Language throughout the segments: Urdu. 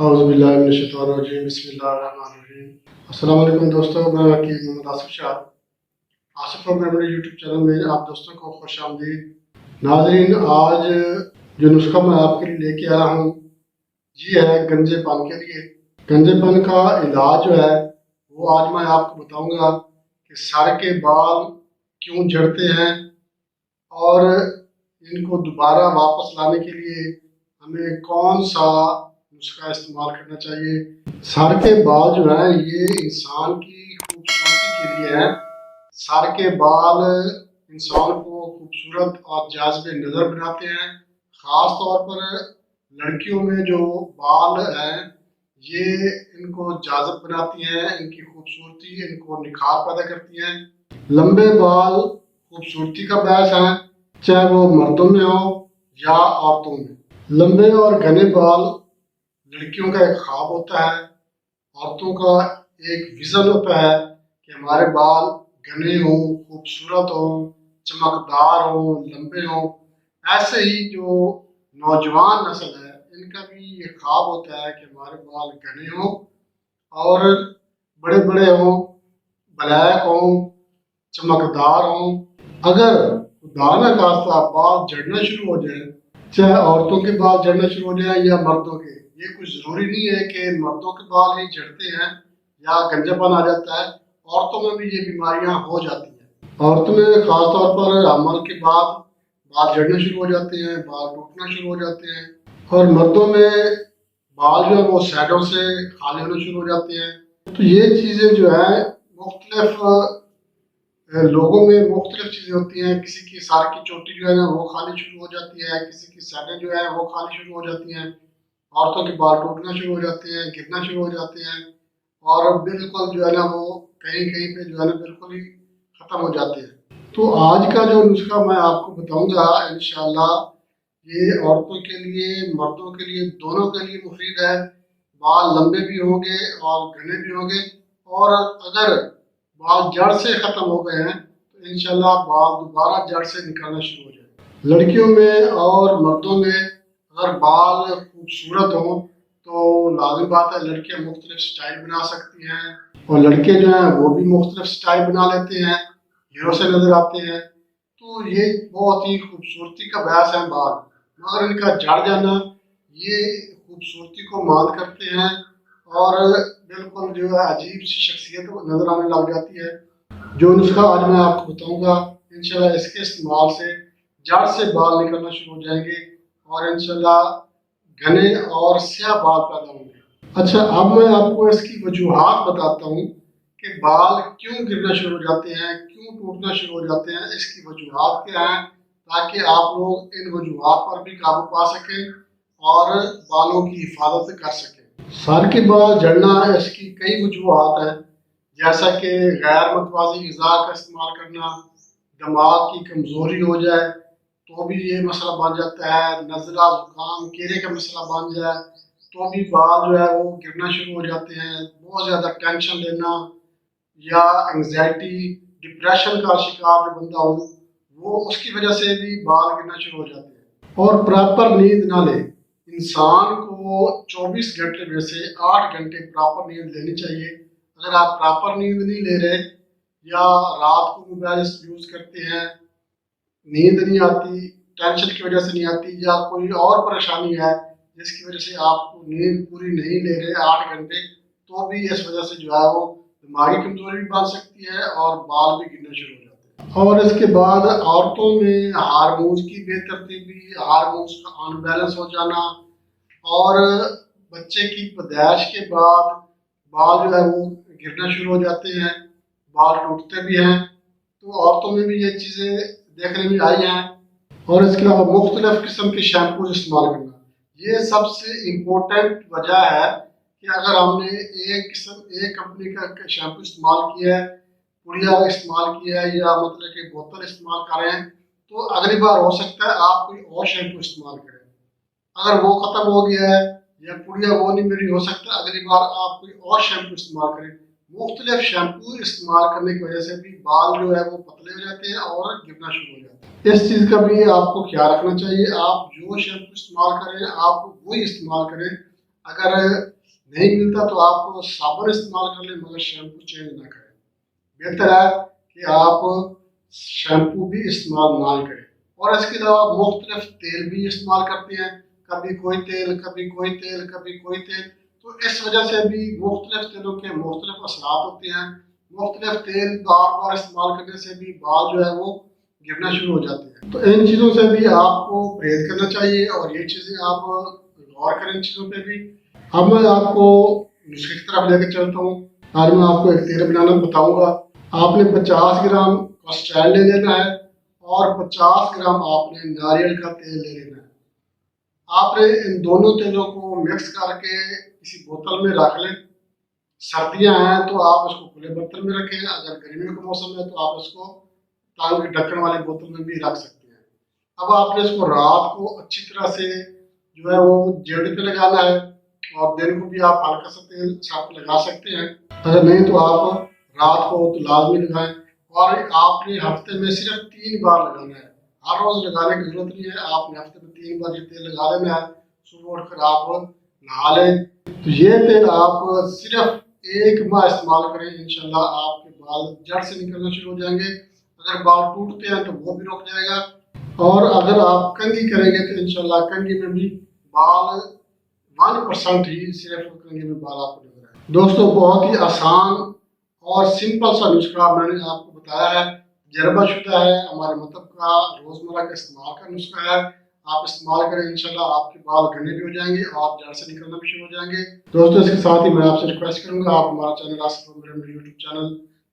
اعوذ باللہ من الشیطان الرجیم بسم اللہ الرحمن الرحیم۔ السلام علیکم دوستوں، میں وکیل محمد آصف شاہ آصف میرے یوٹیوب چینل میں آپ دوستوں کو خوش آمدید۔ ناظرین، آج جو نسخہ میں آپ کے لیے لے کے آیا ہوں یہ ہے گنجے پن کے لیے۔ گنجے پن کا علاج جو ہے وہ آج میں آپ کو بتاؤں گا کہ سر کے بال کیوں جھڑتے ہیں اور ان کو دوبارہ واپس لانے کے لیے ہمیں کون سا نسخہ استعمال کرنا چاہیے۔ سر کے بال جو ہیں یہ انسان کی خوبصورتی کے لیے ہیں۔ سر کے بال انسان کو خوبصورت اور جاذب نظر بناتے ہیں۔ خاص طور پر لڑکیوں میں جو بال ہیں یہ ان کو جاذب بناتی ہیں، ان کی خوبصورتی، ان کو نکھار پیدا کرتی ہیں۔ لمبے بال خوبصورتی کا باعث ہیں، چاہے وہ مردوں میں ہو یا عورتوں میں۔ لمبے اور گھنے بال لڑکیوں کا ایک خواب ہوتا ہے، عورتوں کا ایک ویژن ہوتا ہے کہ ہمارے بال گھنے ہوں، خوبصورت ہوں، چمکدار ہوں، لمبے ہوں۔ ایسے ہی جو نوجوان نسل ہے ان کا بھی یہ خواب ہوتا ہے کہ ہمارے بال گھنے ہوں اور بڑے بڑے ہوں، بلیک ہوں، چمکدار ہوں۔ اگر خدا نہ خواستہ بال جھڑنا شروع ہو جائیں، چاہے عورتوں کے بال جھڑنا شروع ہو جائیں یا مردوں کے، یہ کچھ ضروری نہیں ہے کہ مردوں کے بال ہی جھڑتے ہیں یا گنجا پن آ جاتا ہے، عورتوں میں بھی یہ بیماریاں ہو جاتی ہیں۔ عورتوں میں خاص طور پر حمل کے بعد بال جھڑنا شروع ہو جاتے ہیں، بال ٹوٹنا شروع ہو جاتے ہیں، اور مردوں میں بال جو ہے وہ سائڈوں سے خالی ہونا شروع ہو جاتے ہیں۔ تو یہ چیزیں جو ہیں مختلف لوگوں میں مختلف چیزیں ہوتی ہیں۔ کسی کی سر کی چوٹی جو ہے نا وہ خالی شروع ہو جاتی ہے، کسی کی سائڈیں جو ہے وہ خالی شروع ہو جاتی ہیں، عورتوں کے بال ٹوٹنا شروع ہو جاتے ہیں، گرنا شروع ہو جاتے ہیں، اور بالکل جو ہے نا وہ کہیں کہیں پہ جو ہے نا بالکل ہی ختم ہو جاتے ہیں۔ تو آج کا جو نسخہ میں آپ کو بتاؤں گا انشاءاللہ یہ عورتوں کے لیے، مردوں کے لیے، دونوں کے لیے مفید ہے۔ بال لمبے بھی ہوں گے اور گھنے بھی ہوں گے، اور اگر بال جڑ سے ختم ہو گئے ہیں تو انشاءاللہ بال دوبارہ جڑ سے نکلنا شروع ہو جائے۔ لڑکیوں میں اور مردوں میں اگر بال خوبصورت ہوں تو لازم بات ہے لڑکیاں مختلف سٹائل بنا سکتی ہیں، اور لڑکے جو ہیں وہ بھی مختلف سٹائل بنا لیتے ہیں، ہیرو سے نظر آتے ہیں۔ تو یہ بہت ہی خوبصورتی کا باعث ہے بال، مگر ان کا جڑ جانا یہ خوبصورتی کو مات کرتے ہیں اور بالکل جو ہے عجیب سی شخصیت نظر آنے لگ جاتی ہے۔ جو نسخہ آج میں آپ کو بتاؤں گا انشاءاللہ اس کے استعمال سے جڑ سے بال نکلنا شروع ہو جائیں گے اور انشاءاللہ گھنے اور سیاہ بال پیدا ہوں گے۔ اچھا، اب میں آپ کو اس کی وجوہات بتاتا ہوں کہ بال کیوں گرنا شروع ہو جاتے ہیں، کیوں ٹوٹنا شروع ہو جاتے ہیں، اس کی وجوہات کیا ہیں، تاکہ آپ لوگ ان وجوہات پر بھی قابو پا سکیں اور بالوں کی حفاظت کر سکیں۔ سر کے بال جھڑنا اس کی کئی وجوہات ہیں، جیسا کہ غیر متوازی غذا کا استعمال کرنا، دماغ کی کمزوری ہو جائے تو بھی یہ مسئلہ بن جاتا ہے، نزلہ، زکام، کیڑے کا مسئلہ بن جائے تو بھی بال جو ہے وہ گرنا شروع ہو جاتے ہیں۔ بہت زیادہ ٹینشن لینا یا انگزائٹی، ڈپریشن کا شکار جو بندہ ہو وہ اس کی وجہ سے بھی بال گرنا شروع ہو جاتے ہیں۔ اور پراپر نیند نہ لے، انسان کو 24 گھنٹے میں سے 8 گھنٹے پراپر نیند لینی چاہیے۔ اگر آپ پراپر نیند نہیں لے رہے یا رات کو موبائل یوز کرتے ہیں، نیند نہیں آتی، ٹینشن کی وجہ سے نہیں آتی، یا کوئی اور پریشانی ہے جس کی وجہ سے آپ کو نیند پوری نہیں لے رہے 8 گھنٹے، تو بھی اس وجہ سے جو ہے وہ دماغی کمزوری بھی بن سکتی ہے اور بال بھی گرنا شروع ہو جاتے ہیں۔ اور اس کے بعد عورتوں میں ہارمونز کی بے ترتیبی، ہارمونز کا ان بیلنس ہو جانا، اور بچے کی پیدائش کے بعد بال جو ہے وہ گرنا شروع ہو جاتے ہیں، بال ٹوٹتے بھی ہیں۔ تو عورتوں میں بھی یہ چیزیں دیکھنے میں آئی ہیں۔ اور اس کے علاوہ مختلف قسم کے شیمپوز استعمال کرنا، یہ سب سے امپورٹنٹ وجہ ہے کہ اگر ہم نے ایک کمپنی کا شیمپو استعمال کیا ہے، پڑیا استعمال کیا ہے یا مطلب کہ بوتل استعمال کر رہے ہیں، تو اگلی بار ہو سکتا ہے آپ کوئی اور شیمپو استعمال کریں۔ اگر وہ ختم ہو گیا ہے یا پڑیا وہ نہیں میری، ہو سکتا ہے اگلی بار آپ کوئی اور شیمپو استعمال کریں۔ مختلف شیمپو استعمال کرنے کی وجہ سے بھی بال جو ہے وہ پتلے ہو جاتے ہیں اور گرنا شروع ہو جاتے ہیں۔ اس چیز کا بھی آپ کو خیال رکھنا چاہیے، آپ جو شیمپو استعمال کریں آپ وہی استعمال کریں۔ اگر نہیں ملتا تو آپ صابن استعمال کر لیں مگر شیمپو چینج نہ کریں. بہتر ہے کہ آپ شیمپو بھی استعمال نہ کریں. اور اس کے علاوہ مختلف تیل بھی استعمال کرتے ہیں، کبھی کوئی تیل کبھی کوئی تیل کبھی کوئی تیل. تو اس وجہ سے بھی مختلف تیلوں کے مختلف اثرات ہوتے ہیں. مختلف تیل بار بار استعمال کرنے سے بھی بال جو ہے وہ گرنا شروع ہو جاتے ہیں. تو ان چیزوں سے بھی آپ کو پرہیز کرنا چاہیے اور یہ چیزیں آپ غور کریں ان چیزوں پہ بھی. اب میں آپ کو نسخے کی طرف لے کے چلتا ہوں. آج میں آپ کو ایک تیل بنانا بتاؤں گا. آپ نے 50 گرام کسٹرڈ لے لینا ہے اور 50 گرام آپ نے ناریل کا تیل لے لینا ہے. آپ نے ان دونوں تیلوں کو مکس کر کے کسی بوتل میں رکھ لیں. سردیاں ہیں تو آپ اس کو کھلے برتن میں رکھیں، اگر گرمیوں کا موسم ہے تو آپ اس کو تانگ ڈھکن والے بوتل میں بھی رکھ سکتے ہیں. اب آپ نے اس کو رات کو اچھی طرح سے جو ہے وہ جلد پہ لگانا ہے اور دن کو بھی آپ ہلکا سا تیل ساتھ لگا سکتے ہیں. اگر نہیں تو آپ رات کو تو لازمی لگائیں. اور آپ نے ہفتے میں صرف 3 بار لگانا ہے، ہر روز لگانے کی ضرورت نہیں ہے. آپ نے ہفتے میں 3 بار یہ تیل لگا لینا ہے. صبح اٹھ کر آپ نہا لیں تو یہ تیل آپ صرف 1 ماہ استعمال کریں، انشاءاللہ آپ کے بال جڑ سے نکلنا شروع ہو جائیں گے. اگر بال ٹوٹتے ہیں تو وہ بھی رک جائے گا. اور اگر آپ کنگھی کریں گے تو انشاءاللہ کنگھی میں بھی بال 1% ہی صرف کنگھی میں بال آپ کو نظر آئے. دوستوں بہت ہی آسان اور سمپل سا نسخہ میں نے آپ کو بتایا ہے، تجربہ شدہ ہے، ہمارے مطلب کا روزمرہ کا استعمال کا نسخہ ہے. آپ استعمال کریں انشاءاللہ آپ کے بال گھنے بھی ہو جائیں گے اور جڑ سے نکلنا بھی شروع ہو جائیں گے. دوستوں اس کے ساتھ ہی میں آپ سے ریکویسٹ کروں گا آپ ہمارا channel Asif remedy YouTube channel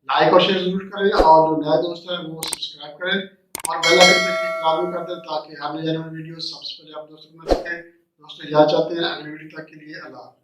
like اور شیئر ضرور کریں اور جو نئے دوست ہیں وہ سبسکرائب کریں اور بیل آئکن پہ کلک لازمی کر دیں تاکہ ہر نئی آنے والی ویڈیو سب سے پہلے آپ دوستوں کو مل سکے. دوستوں یاد چاہتے ہیں اگلی ویڈیو تک کے لیے اللہ حافظ.